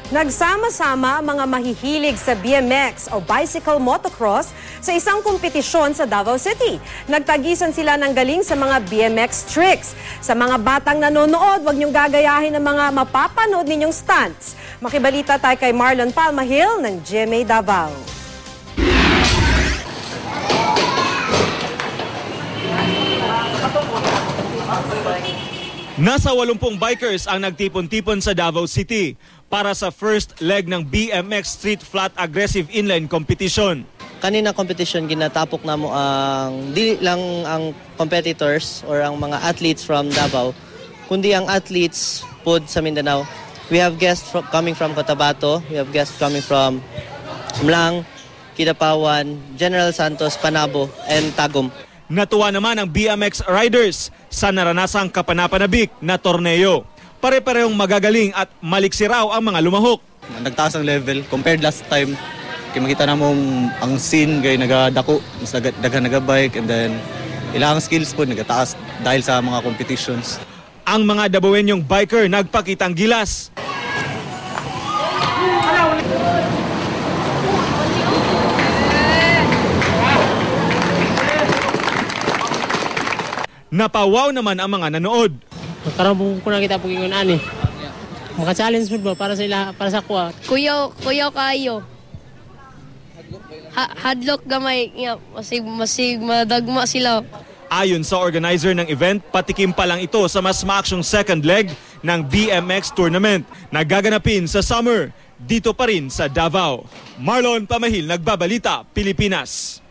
Nagsama-sama ang mga mahihilig sa BMX o bicycle motocross sa isang kompetisyon sa Davao City. Nagtagisan sila ng galing sa mga BMX tricks. Sa mga batang nanonood, huwag niyong gagayahin ang mga mapapanood ninyong stunts. Makibalita tayo kay Marlon Palmahil ng GMA Davao. Nasa 80 bikers ang nagtipon-tipon sa Davao City para sa first leg ng BMX Street Flat Aggressive Inline Competition. Kanina competition ginatapok na mo ang dili lang ang competitors or ang mga athletes from Davao, kundi ang athletes pod sa Mindanao. We have guests coming from Cotabato, we have guests coming from Mlang, Kidapawan, General Santos, Panabo, and Tagum. Natuwa naman ang BMX riders sa naranasang kapanapanabik na torneo. Pare-parehong magagaling at maliksi raw ang mga lumahok. Nagtaas ang level compared last time. Kaya makita na mong ang scene kay nagadako, mas daghan nagabike, and then ilang skills po nagataas dahil sa mga competitions. Ang mga Davaoenyong biker nagpakitang gilas. Napawaw naman ang mga nanood. Karong ko nakita po yung ani. Maka-challenge food ba para sa ila, para sa kuha. Kuyaw kayo. Hadlock gamay, masig madagma sila. Ayon sa organizer ng event, patikim pa lang ito sa mas maaksyong second leg ng BMX tournament na gaganapin sa summer dito pa rin sa Davao. Marlon Pamahil, Nagbabalita, Pilipinas.